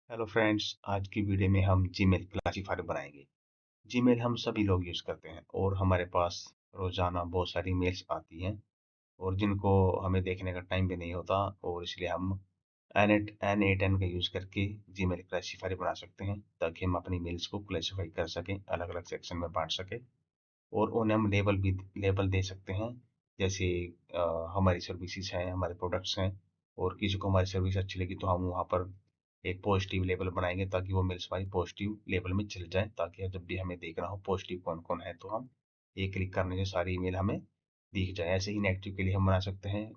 Hello friends, आज की video में हम जीमेल क्लासीफायर बनाएंगे। जीमेल हम सभी लोग यूज़ करते हैं और हमारे पास रोज़ाना बहुत सारी मेल्स आती हैं और जिनको हमें देखने का टाइम भी नहीं होता और इसलिए हम N8N का यूज़ करके जीमेल क्लासीफायर बना सकते हैं ताकि हम अपनी मेल्स को क्लासीफाई कर सकें, अलग अलग सेक्शन में बांट सकें और उन्हें हम लेबल दे सकते हैं। जैसे हमारी सर्विसेज हैं, हमारे प्रोडक्ट्स हैं और किसी को हमारी सर्विस अच्छी लगी तो हम वहाँ पर एक पॉजिटिव लेबल बनाएंगे ताकि वो मेल्स हमारी पॉजिटिव लेबल में चले जाएं, ताकि जब भी हमें देखना हो पॉजिटिव कौन कौन है तो हम एक क्लिक करने से सारी ईमेल हमें दिख जाए। ऐसे ही नेगेटिव के लिए हम बना सकते हैं।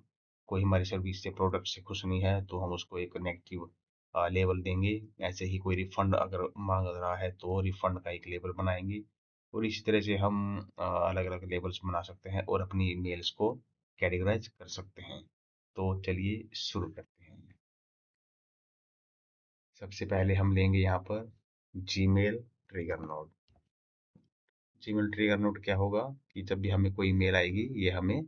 कोई हमारी सर्विस से प्रोडक्ट से खुश नहीं है तो हम उसको एक नेगेटिव लेबल देंगे। ऐसे ही कोई रिफंड अगर मांग रहा है तो रिफंड का एक लेबल बनाएंगे और इसी तरह से हम अलग अलग लेबल्स बना सकते हैं और अपनी मेल्स को कैटेगराइज कर सकते हैं। तो चलिए शुरू करते हैं। सबसे पहले हम लेंगे यहाँ पर Gmail trigger node. Gmail trigger node क्या होगा कि जब भी हमें कोई मेल आएगी ये हमें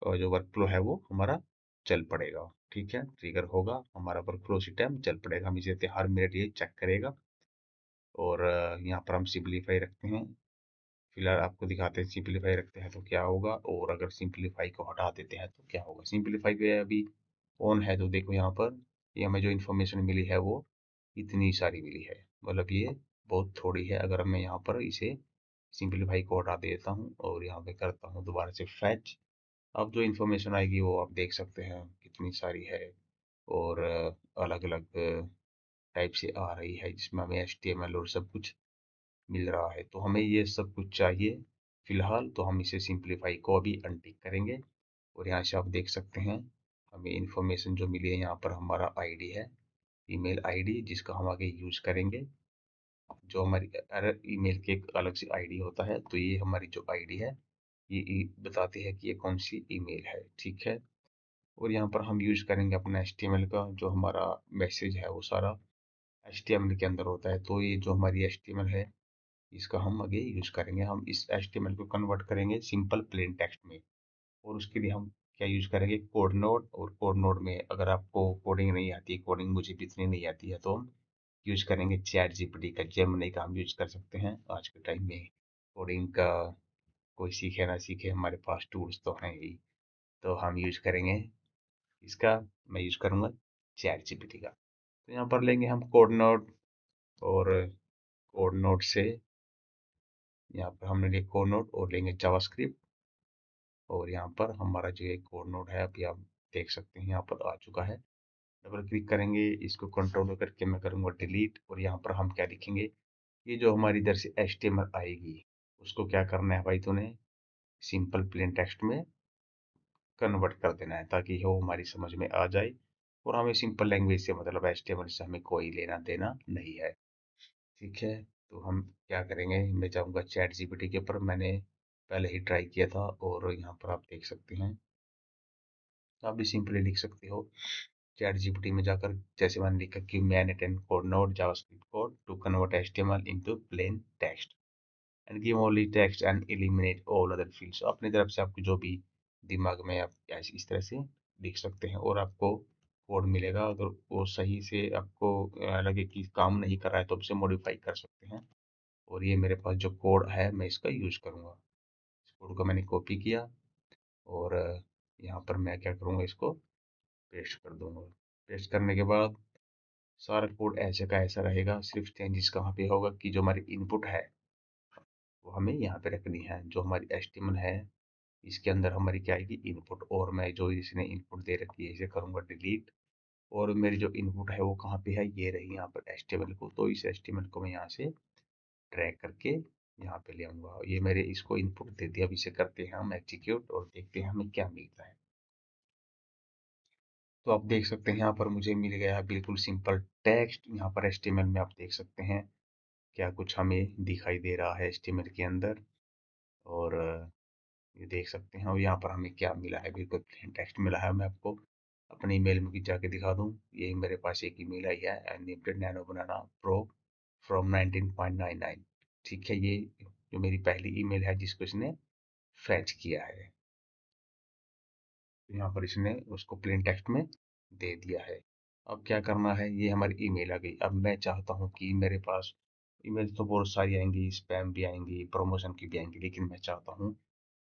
जो वर्कफ्लो है वो हमारा चल पड़ेगा। ठीक है, ट्रिगर होगा हमारा वर्कफ्लो, उसी टाइम चल पड़ेगा। हम इसे हर मिनट ये चेक करेगा और यहाँ पर हम सिंपलीफाई रखते हैं। फिलहाल आपको दिखाते हैं सिंपलीफाई रखते हैं तो क्या होगा और अगर सिंपलीफाई को हटा देते हैं तो क्या होगा। सिंपलीफाई पे अभी ऑन है तो देखो यहाँ पर ये हमें जो इन्फॉर्मेशन मिली है वो इतनी सारी मिली है, मतलब ये बहुत थोड़ी है। अगर मैं यहाँ पर इसे सिंपलीफाई को हटा देता हूँ और यहाँ पे करता हूँ दोबारा से फैच, अब जो इन्फॉर्मेशन आएगी वो आप देख सकते हैं कितनी सारी है और अलग अलग टाइप से आ रही है जिसमें हमें HTML और सब कुछ मिल रहा है। तो हमें ये सब कुछ चाहिए फिलहाल, तो हम इसे सिंपलीफाई को अभी अनटिक करेंगे और यहाँ से आप देख सकते हैं हमें इंफॉर्मेशन जो मिली है। यहाँ पर हमारा आईडी है, ईमेल आईडी, जिसका हम आगे यूज करेंगे। जो हमारी हर ईमेल के एक अलग से आईडी होता है, तो ये हमारी जो आईडी है ये बताती है कि ये कौन सी ईमेल है। ठीक है, और यहाँ पर हम यूज करेंगे अपना HTML का, जो हमारा मैसेज है वो सारा HTML के अंदर होता है। तो ये जो हमारी HTML है इसका हम आगे यूज करेंगे। हम इस HTML को कन्वर्ट करेंगे सिंपल प्लेन टेक्स्ट में और उसके लिए हम क्या यूज करेंगे, कोड नोड। और कोड नोड में अगर आपको कोडिंग नहीं आती, कोडिंग मुझे भी इतनी नहीं आती है, तो हम यूज करेंगे चैट जीपीटी का, जेमिनी का हम यूज कर सकते हैं। आज के टाइम में कोडिंग का कोई सीखे ना सीखे, हमारे पास टूल्स तो हैं ही, तो हम यूज करेंगे इसका। मैं यूज करूंगा चैट जीपीटी का। तो यहाँ पर लेंगे हम कोड नोड और कोड नोड से यहाँ पर हमने लिया कोड नोड और लेंगे जावास्क्रिप्ट और यहाँ पर हमारा जो ये कोड नोड है अभी आप देख सकते हैं यहाँ पर आ चुका है। डबल क्लिक करेंगे, इसको कंट्रोल करके मैं करूँगा डिलीट और यहाँ पर हम क्या लिखेंगे, ये जो हमारी इधर से HTML आएगी उसको क्या करना है भाई, तूने सिंपल प्लेन टेक्स्ट में कन्वर्ट कर देना है ताकि वो हमारी समझ में आ जाए और हमें सिंपल लैंग्वेज से मतलब HTML से हमें कोई लेना देना नहीं है। ठीक है, तो हम क्या करेंगे, मैं जाऊँगा चैट जीपीटी के ऊपर। मैंने पहले ही ट्राई किया था और यहाँ पर आप देख सकते हैं, आप भी सिंपली लिख सकते हो चैट जीपीटी में जाकर। जैसे मैंने लिखा कि man attend code node JavaScript code to convert HTML into plain text and give only text and eliminate all other fields. अपनी तरफ से आपको जो भी दिमाग में आप इस तरह से लिख सकते हैं और आपको कोड मिलेगा। अगर वो सही से आपको लगे कि काम नहीं कर रहा है तो आप उसे मॉडिफाई कर सकते हैं। और ये मेरे पास जो कोड है मैं इसका यूज करूँगा। इस कोड को मैंने कॉपी किया और यहाँ पर मैं क्या करूँगा, इसको पेस्ट कर दूंगा। पेस्ट करने के बाद सारा कोड ऐसे का ऐसा रहेगा, सिर्फ चेंजेस कहाँ पे होगा कि जो हमारी इनपुट है वो हमें यहाँ पे रखनी है। जो हमारी HTML है इसके अंदर हमारी क्या आएगी, इनपुट, और मैं जो इसने इनपुट दे रखी है इसे करूँगा डिलीट और मेरी जो इनपुट है वो कहाँ पे है, ये रही यहाँ पर HTML को। तो इस HTML को मैं यहाँ से ड्रैग करके यहाँ पे ले आऊँगा। ये मेरे इसको इनपुट दे दिया। अब इसे करते हैं हम एग्जीक्यूट और देखते हैं हमें क्या मिलता है। तो आप देख सकते हैं यहाँ पर मुझे मिल गया है बिल्कुल सिंपल टेक्स्ट। यहाँ पर HTML में आप देख सकते हैं क्या कुछ हमें दिखाई दे रहा है HTML के अंदर और ये देख सकते हैं। और यहाँ पर हमें क्या मिला है, बिल्कुल प्लेन टेक्स्ट मिला है। मैं आपको अपने ईमेल में भी जाके दिखा दूँ। ये मेरे पास एक ईमेल आई है, unlimited nano banana pro from 19.99। ठीक है, ये जो मेरी पहली ईमेल है जिसको इसने फैच किया है, तो यहाँ पर इसने उसको प्लेन टेक्स्ट में दे दिया है। अब क्या करना है, ये हमारी ईमेल आ गई। अब मैं चाहता हूँ कि मेरे पास ईमेल तो बहुत सारी आएंगी, स्पैम भी आएंगी, प्रमोशन की भी आएंगी, लेकिन मैं चाहता हूँ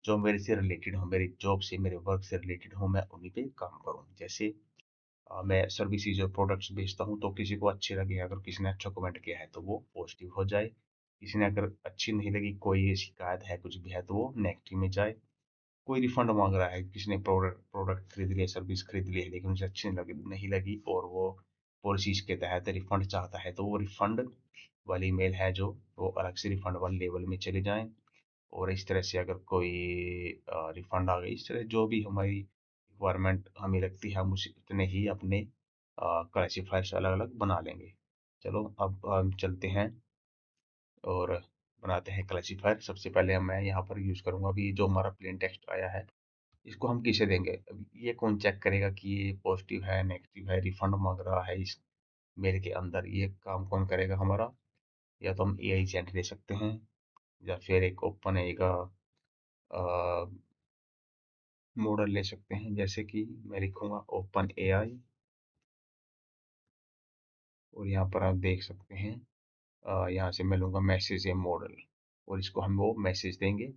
जो मेरे से रिलेटेड हो, मेरी जॉब से, मेरे वर्क से रिलेटेड हो, मैं उन्हीं पे काम करूँ। जैसे मैं सर्विसेज और प्रोडक्ट्स बेचता हूँ, तो किसी को अच्छी लगे, अगर किसी ने अच्छा कमेंट किया है तो वो पॉजिटिव हो जाए, किसी ने अगर अच्छी नहीं लगी, कोई शिकायत है, कुछ भी है, तो वो नेगेटिव में जाए। कोई रिफंड मांग रहा है, किसी ने प्रोडक्ट प्रोडक्ट खरीद लिया, सर्विस खरीद ली है, लेकिन उसे अच्छी नहीं लगी और वो पॉलिसीज के तहत रिफंड चाहता है, तो वो रिफंड वाली मेल है जो, वो अलग से रिफंड वाले लेवल में चले जाएं। और इस तरह से अगर कोई रिफंड आ गई, इस तरह जो भी हमारी रिक्वायरमेंट हमें लगती है, हम उस इतने ही अपने क्लासीफायर्स अलग अलग बना लेंगे। चलो अब हम चलते हैं और बनाते हैं क्लासीफायर। सबसे पहले मैं यहाँ पर यूज़ करूँगा अभी जो हमारा प्लेन टेक्स्ट आया है, इसको हम किसे देंगे। अब ये कौन चेक करेगा कि ये पॉजिटिव है, नेगेटिव है, रिफंड मांग रहा है इस मेल के अंदर, ये काम कौन करेगा हमारा। या तो हम एआई चैट दे सकते हैं, या फिर एक ओपन एआई का मॉडल ले सकते हैं। जैसे कि मैं लिखूंगा ओपन एआई, और यहाँ पर आप देख सकते हैं यहाँ से मैं लूँगा मैसेज ए मॉडल, और इसको हम वो मैसेज देंगे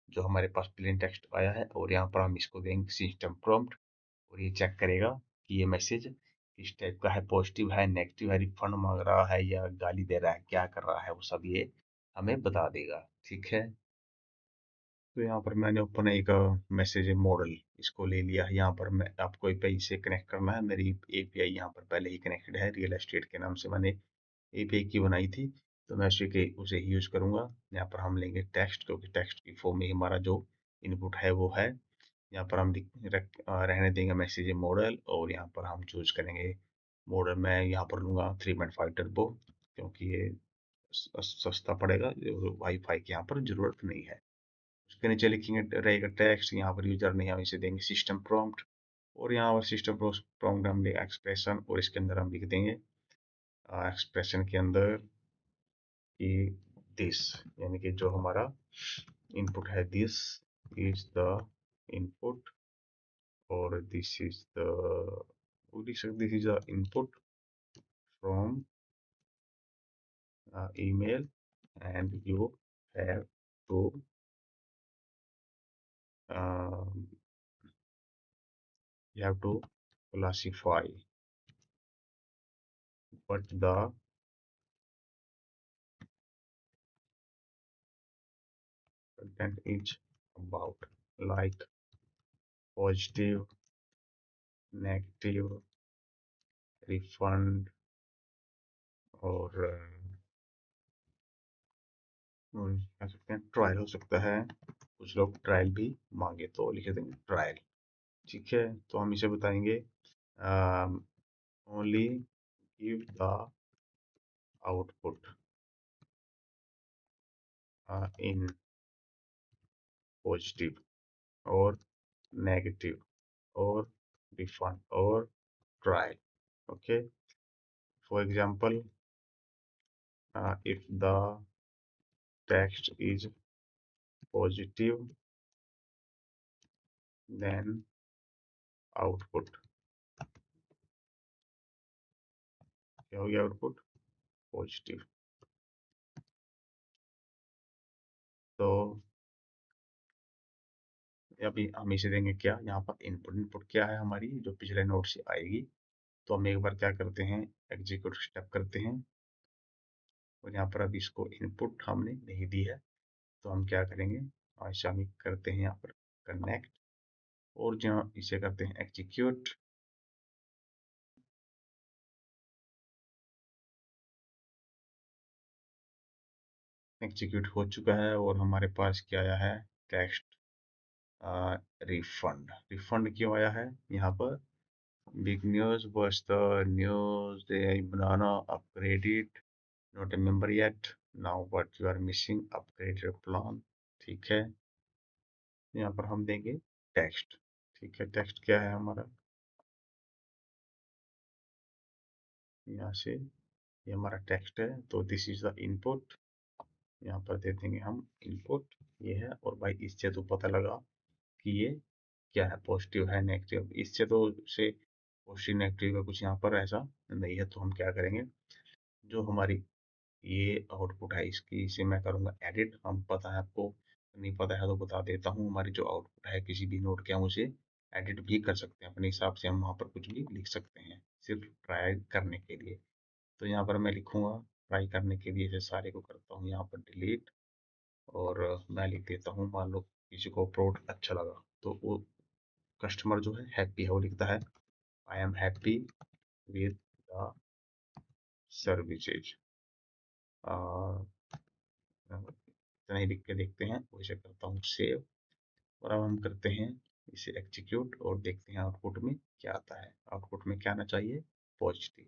जो हमारे पास प्लेन टेक्स्ट आया है, और यहाँ पर हम इसको देंगे सिस्टम प्रॉम्प्ट, और ये चेक करेगा कि ये मैसेज किस टाइप का है, पॉजिटिव है, नेगेटिव है, रिफंड मांग रहा है या गाली दे रहा है, क्या कर रहा है, वो सब ये हमें बता देगा। ठीक है, तो यहाँ पर मैंने ओपन एक मैसेज मॉडल इसको ले लिया है। यहाँ पर मैं आपको एपीआई से कनेक्ट करना है, मेरी एपीआई यहाँ पर पहले ही कनेक्टेड है, रियल एस्टेट के नाम से मैंने एपीआई की बनाई थी, तो मैं उसे ही यूज़ करूँगा। यहाँ पर हम लेंगे टेक्स्ट, क्योंकि टेक्स्ट की फॉर्म में हमारा जो इनपुट है वो है। यहाँ पर हम रहने देंगे मैसेज मॉडल, और यहाँ पर हम चूज करेंगे मॉडल। मैं यहाँ पर लूँगा 3.5 टर्बो, क्योंकि ये सस्ता पड़ेगा, वाईफाई की यहाँ पर ज़रूरत नहीं है। उसके नीचे लिखेंगे रहेगा टेक्स्ट, यहाँ पर यूजर नहीं, हम इसे देंगे सिस्टम प्रॉम्प्ट, और यहाँ पर सिस्टम प्रॉम्प्ट हम लेंगे एक्सप्रेशन, और इसके अंदर हम लिख देंगे एक्सप्रेशन के अंदर कि दिस, यानी कि जो हमारा इनपुट है, दिस इज द इनपुट, और this is the, this is the input from email, and have to um, you have to classify what the content is about, like positive, negative, refund, और कह सकते हैं trial हो सकता है, कुछ लोग ट्रायल भी मांगे तो लिख देंगे ट्रायल। ठीक है, तो हम इसे बताएंगे only give the output in positive और नेगेटिव और refund or trial. Okay, for example, if the text is positive, then output, क्या हो गया आउटपुट, पॉजिटिव। तो अभी हम इसे देंगे क्या, यहाँ पर इनपुट, इनपुट क्या है हमारी, जो पिछले नोड से आएगी। तो हम एक बार क्या करते हैं, एग्जीक्यूट स्टेप करते हैं, और यहाँ पर अभी इसको इनपुट हमने नहीं दी है, तो हम क्या करेंगे, ऐसा हम करते हैं यहाँ पर कनेक्ट, और जहाँ इसे करते हैं एग्जीक्यूट। एग्जीक्यूट हो चुका है, और हमारे पास क्या आया है, टेक्स्ट रिफंड। रिफंड क्यों आया है यहाँ पर, big news was the news they banana upgraded, not a member yet, now what you are missing, upgrade your plan। ठीक है, यहाँ पर हम देंगे टेक्स्ट। ठीक है, टेक्स्ट क्या है हमारा, यहाँ से ये हमारा टेक्स्ट है, तो दिस इज द इनपुट, यहाँ पर दे देंगे हम इनपुट, ये है। और भाई इससे तो पता लगा कि ये क्या है, पॉजिटिव है, नेगेटिव, इससे तो उसे पॉजिटिव नेगेटिव का कुछ यहाँ पर ऐसा नहीं है, तो हम क्या करेंगे, जो हमारी ये आउटपुट है इसकी, इसे मैं करूँगा एडिट। हम पता है आपको, नहीं पता है तो बता देता हूँ, हमारी जो आउटपुट है किसी भी नोड के, हम उसे एडिट भी कर सकते हैं अपने हिसाब से, हम वहाँ पर कुछ भी लिख सकते हैं सिर्फ ट्राई करने के लिए। तो यहाँ पर मैं लिखूँगा ट्राई करने के लिए, इसे सारे को करता हूँ यहाँ पर डिलीट, और मैं लिख देता हूँ, मान लो किसी को प्रोडक्ट अच्छा लगा तो वो कस्टमर जो है हैप्पी है, वो लिखता है आई am happy with the services. इतना ही लिख के देखते हैं, वैसे करता हूँ सेव, और अब हम करते हैं इसे एग्जीक्यूट और देखते हैं आउटपुट में क्या आता है। आउटपुट में क्या आना चाहिए, पॉजिटिव।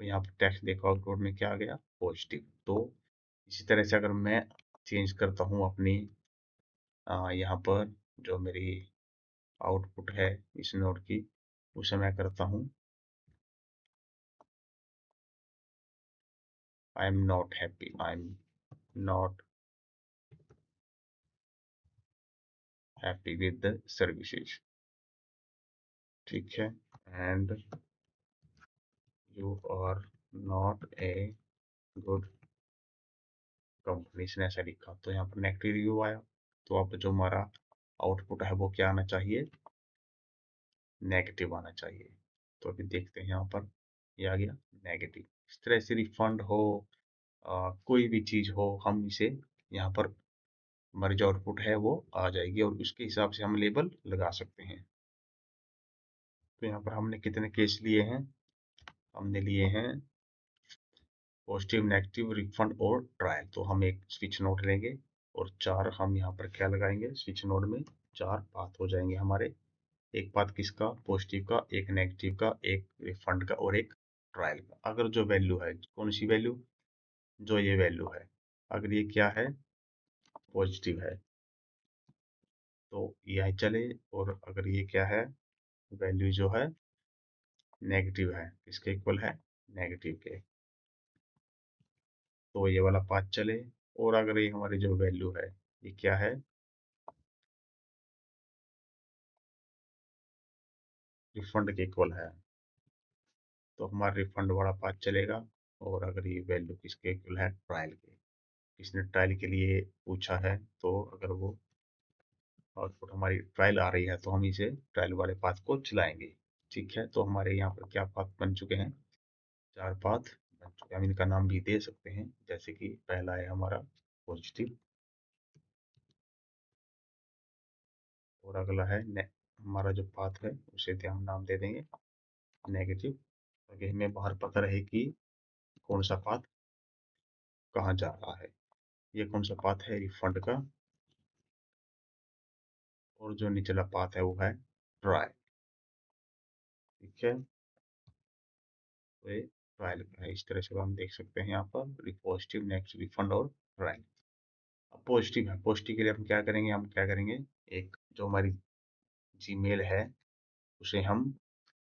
तो यहाँ पर टेक्स्ट देखो आउटपुट में क्या आ गया, पॉजिटिव। तो इसी तरह से अगर मैं चेंज करता हूँ अपनी यहाँ पर जो मेरी आउटपुट है इस नोड की, उसे मैं करता हूँ I am not happy, I am not happy with the services, ठीक है, and you are not a good company, ने ऐसा लिखा। तो यहाँ पर नेगेटिव रिव्यू आया। तो अब जो हमारा आउटपुट है वो क्या आना चाहिए, नेगेटिव आना चाहिए। तो अभी देखते हैं यहाँ पर ये आ गया नेगेटिव। इस तरह से रिफंड हो, कोई भी चीज हो, हम इसे यहाँ पर हमारी जो आउटपुट है वो आ जाएगी, और उसके हिसाब से हम लेबल लगा सकते हैं। तो यहाँ पर हमने कितने केस लिए हैं, हमने लिए हैं पॉजिटिव, नेगेटिव, रिफंड और ट्रायल। तो हम एक स्विच नोड लेंगे और चार हम यहाँ पर क्या लगाएंगे, स्विच नोड में चार पाथ हो जाएंगे हमारे। एक पाथ किसका, पॉजिटिव का, एक नेगेटिव का, एक रिफंड का और एक ट्रायल का। अगर जो वैल्यू है, कौन सी वैल्यू, जो ये वैल्यू है, अगर ये क्या है, पॉजिटिव है, तो ये चले। और अगर ये क्या है, वैल्यू जो है नेगेटिव है, किसके इक्वल है, नेगेटिव के, तो ये वाला पाथ चले। और अगर ये हमारी जो वैल्यू है ये क्या है, रिफंड के इक्वल है, तो हमारा रिफंड वाला पाथ चलेगा। और अगर ये वैल्यू किसके इक्वल है, ट्रायल के, किसने ट्रायल के लिए पूछा है, तो अगर वो आउटपुट हमारी ट्रायल आ रही है तो हम इसे ट्रायल वाले पाथ को चलाएंगे। ठीक है, तो हमारे यहाँ पर क्या पाथ बन चुके हैं, चार पाथ बन चुके हैं। हम इनका नाम भी दे सकते हैं, जैसे कि पहला है हमारा पॉजिटिव, और अगला है हमारा जो पाथ है उसे हम नाम दे देंगे नेगेटिव, ताकि हमें बाहर पता रहे कि कौन सा पाथ कहाँ जा रहा है। ये कौन सा पाथ है, रिफंड का, और जो निचला पाथ है वो है ट्रायल। ठीक है, तो ये ट्रायल का है। इस तरह से हम देख सकते हैं यहाँ पर पॉजिटिव, नेक्स्ट, रिफंड और ट्रायल। अब पॉजिटिव है, पॉजिटिव के लिए हम क्या करेंगे, एक जो हमारी जीमेल है उसे हम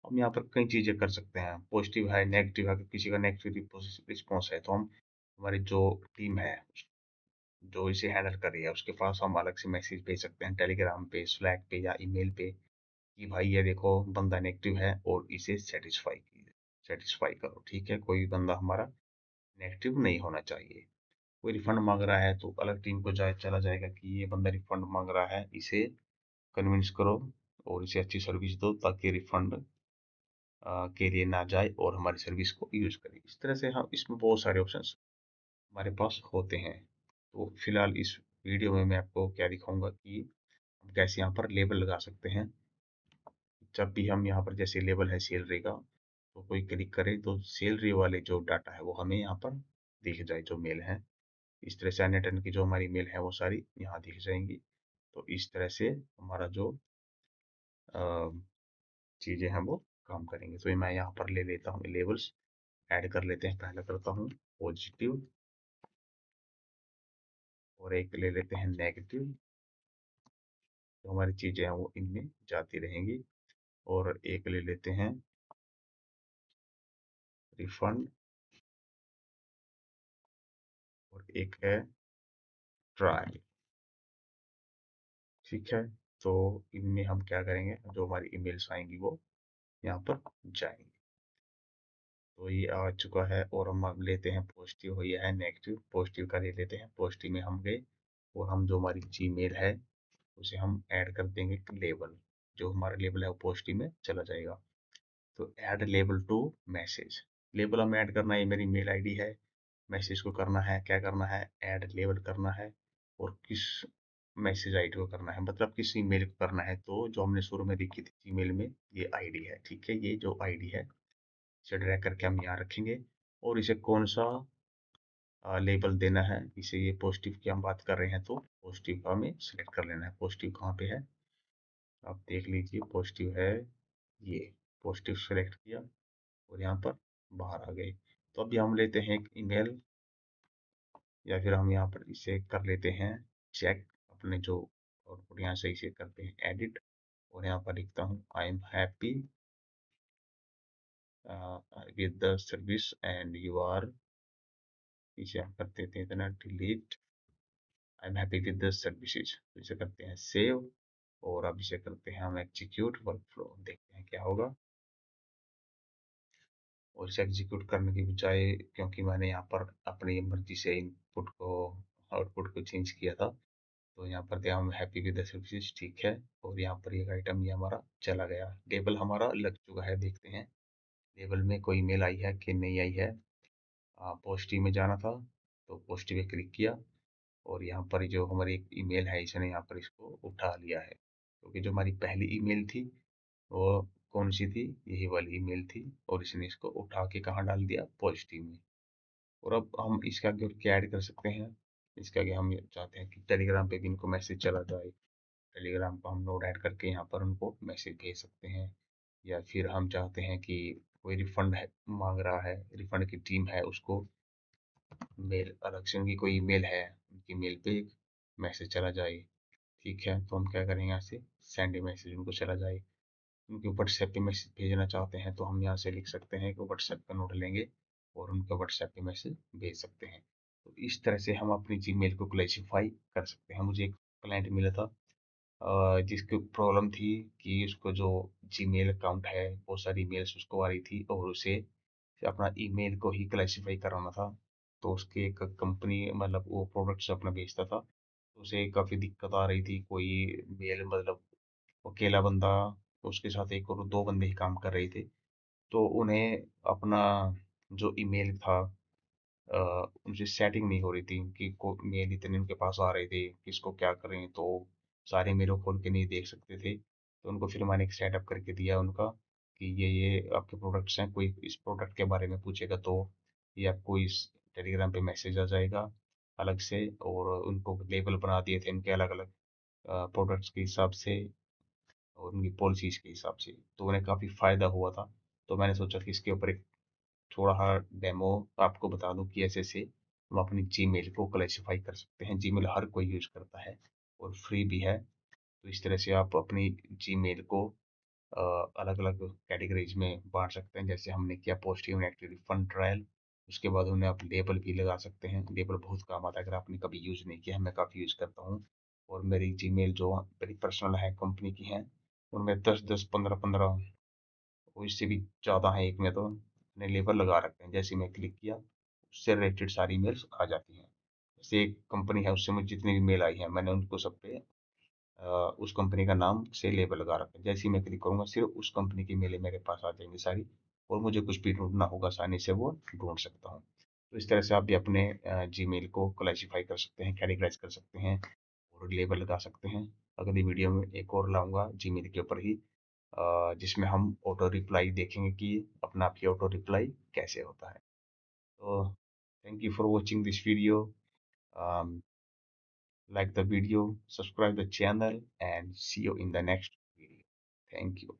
यहाँ पर कई चीजें कर सकते हैं। पॉजिटिव है, नेगेटिव है, किसी का नेगेटिव रिस्पॉन्स है तो हम हमारी जो टीम है जो इसे हैंडल कर रही है उसके पास हम अलग से मैसेज भेज सकते हैं, टेलीग्राम पे, स्लैक पे या ईमेल पे, कि भाई ये देखो बंदा नेगेटिव है और इसे सेटिस्फाई करो। ठीक है, कोई बंदा हमारा नेगेटिव नहीं होना चाहिए। कोई रिफंड मांग रहा है तो अलग टीम को चला जाएगा कि ये बंदा रिफंड मांग रहा है, इसे कन्विंस करो और इसे अच्छी सर्विस दो ताकि रिफंड के लिए ना जाए और हमारी सर्विस को यूज करे। इस तरह से हम इसमें बहुत सारे ऑप्शंस हमारे पास होते हैं। तो फिलहाल इस वीडियो में मैं आपको क्या दिखाऊंगा कि हम कैसे यहाँ पर लेबल लगा सकते हैं। जब भी हम यहाँ पर जैसे लेबल है सैलरी का, तो कोई क्लिक करे तो सैलरी वाले जो डाटा है वो हमें यहाँ पर दिख जाए, जो मेल है। इस तरह से अन्य की जो हमारी मेल है वो सारी यहाँ दिख जाएंगी। तो इस तरह से हमारा जो चीज़ें हैं वो काम करेंगे। तो ये मैं यहाँ पर ले लेता हूँ लेबल्स, ऐड कर लेते हैं। पहला करता हूँ पॉजिटिव, और एक ले लेते हैं नेगेटिव, तो हमारी चीज़ें हैं वो इनमें जाती रहेंगी। और एक ले लेते हैं रिफंड, और एक है ट्रायल। ठीक है, तो इनमें हम क्या करेंगे, जो हमारी ईमेल्स आएंगी वो यहाँ पर जाएंगे। तो ये आ चुका है और हम अब लेते हैं पॉजिटिव, हो यह है नेगेटिव, पॉजिटिव का ले लेते हैं। पॉजिटिव में हम गए और हम जो हमारी जीमेल है उसे हम ऐड कर देंगे लेबल। जो हमारा लेबल है वो पॉजिटिव में चला जाएगा। तो add label to message, label हमें ऐड करना है, ये मेरी मेल आईडी है। मैसेज को करना है, क्या करना है, ऐड लेबल करना है। और किस मैसेज आईडी को करना है, मतलब किस ईमेल को करना है। तो जो हमने शुरू में लिखी थी ईमेल में, ये आईडी है, ठीक है। ये जो आईडी है इसे ड्रैग करके हम यहाँ रखेंगे। और इसे कौन सा लेबल देना है, इसे ये पॉजिटिव की हम बात कर रहे हैं तो पॉजिटिव का हमें सिलेक्ट कर लेना है। पॉजिटिव कहाँ पे है आप देख लीजिए, पॉजिटिव है ये। पॉजिटिव सेलेक्ट किया और यहाँ पर बाहर आ गए। तो अभी हम लेते हैं एक ईमेल, या फिर हम यहाँ पर इसे कर लेते हैं चेक अपने जो आउटपुट यहाँ से इसे करते हैं एडिट। और यहाँ पर लिखता हूँ I am happy with the service and you are, इसे हम कर देते हैं इतना delete. I am happy with the services, तो इसे करते हैं सेव। और अब इसे करते हैं हम एग्जीक्यूट वर्क फ्लो, देखते हैं क्या होगा। और इसे एग्जीक्यूट करने की बजाय, क्योंकि मैंने यहाँ पर अपनी मर्जी से इनपुट को आउटपुट को चेंज किया था, तो यहाँ पर दिया हम हैप्पी विद द सर्विसेज, ठीक है। और यहाँ पर एक आइटम ये हमारा चला गया, लेबल हमारा लग चुका है। देखते हैं लेबल में कोई मेल आई है कि नहीं आई है। पॉजिटिव में जाना था तो पॉजिटिव पे क्लिक किया और यहाँ पर जो हमारी एक ईमेल है इसने यहाँ पर इसको उठा लिया है, क्योंकि जो हमारी पहली ईमेल थी वो कौन सी थी, यही वाली ईमेल थी। और इसने इसको उठा के कहाँ डाल दिया, पॉजिटिव में। और अब हम इसके आगे और क्या ऐड कर सकते हैं, इसके आगे हम ये चाहते हैं कि टेलीग्राम पे भी इनको मैसेज चला जाए। टेलीग्राम को हम नोड ऐड करके यहाँ पर उनको मैसेज भेज सकते हैं। या फिर हम चाहते हैं कि कोई रिफंड है मांग रहा है, रिफंड की टीम है, उसको मेल अलग से उनकी कोई मेल है, उनकी मेल पे मैसेज चला जाए, ठीक है। तो हम क्या करेंगे, यहाँ से सेंड मैसेज उनको चला जाए। उनके व्हाट्सएप पे मैसेज भेजना चाहते हैं तो हम यहाँ से लिख सकते हैं कि व्हाट्सएप का नोट लेंगे और उनके व्हाट्सएप पे मैसेज भेज सकते हैं। तो इस तरह से हम अपनी जीमेल को क्लासिफाई कर सकते हैं। मुझे एक क्लाइंट मिला था जिसकी प्रॉब्लम थी कि उसको जो जीमेल अकाउंट है बहुत सारी ईमेल्स उसको आ रही थी और उसे अपना ईमेल को ही क्लासिफाई कराना था। तो उसके एक कंपनी, मतलब वो प्रोडक्ट्स अपना बेचता था, तो उसे काफ़ी दिक्कत आ रही थी। कोई मेल, मतलब अकेला बंदा, उसके साथ एक और दो बंदे ही काम कर रहे थे। तो उन्हें अपना जो ईमेल था उनसे सेटिंग नहीं हो रही थी कि को मेल इतने उनके पास आ रहे थे, किसको क्या करें, तो सारे मेलों खोल के नहीं देख सकते थे। तो उनको फिर मैंने एक सेटअप करके दिया उनका कि ये आपके प्रोडक्ट्स हैं, कोई इस प्रोडक्ट के बारे में पूछेगा तो ये आपको इस टेलीग्राम पे मैसेज आ जाएगा अलग से। और उनको लेबल बना दिए थे इनके अलग अलग प्रोडक्ट्स के हिसाब से और उनकी पॉलिसीज के हिसाब से, तो उन्हें काफ़ी फ़ायदा हुआ था। तो मैंने सोचा कि इसके ऊपर एक थोड़ा सा डेमो आपको बता दूं कि ऐसे ऐसे हम अपनी जीमेल को क्लासिफाई कर सकते हैं। जीमेल हर कोई यूज़ करता है और फ्री भी है। तो इस तरह से आप अपनी जीमेल को अलग अलग कैटेगरीज में बांट सकते हैं, जैसे हमने किया पॉजिटिव नेगेटिव रिफंड ट्रायल। उसके बाद उन्हें आप लेबल भी लगा सकते हैं। लेबल बहुत काम आता है अगर आपने कभी यूज़ नहीं किया है, मैं काफ़ी यूज़ करता हूँ। और मेरी जीमेल जो मेरी पर्सनल है, कंपनी की हैं, उनमें 10-10 15-15 और इससे भी ज़्यादा है एक में, तो मैंने लेबल लगा रखे हैं। जैसे मैं क्लिक किया उससे रिलेटेड सारी मेल्स आ जाती हैं। जैसे एक कंपनी है उससे मुझे जितनी भी मेल आई है मैंने उनको सब पे उस कंपनी का नाम से लेबल लगा रखा है। जैसे ही मैं क्लिक करूंगा सिर्फ उस कंपनी की मेलें मेरे पास आ जाएंगी सारी, और मुझे कुछ भी ढूंढना होगा आसानी से वो ढूंढ सकता हूँ। तो इस तरह से आप भी अपने जीमेल को क्लासिफाई कर सकते हैं, कैटेगराइज कर सकते हैं और लेबल लगा सकते हैं। अगली वीडियो में एक और लाऊंगा जीमेल के ऊपर ही, जिसमें हम ऑटो रिप्लाई देखेंगे कि अपना आप ही ऑटो रिप्लाई कैसे होता है। तो thank you for watching this video. Like the video, subscribe the channel, and see you in the next video. Thank you.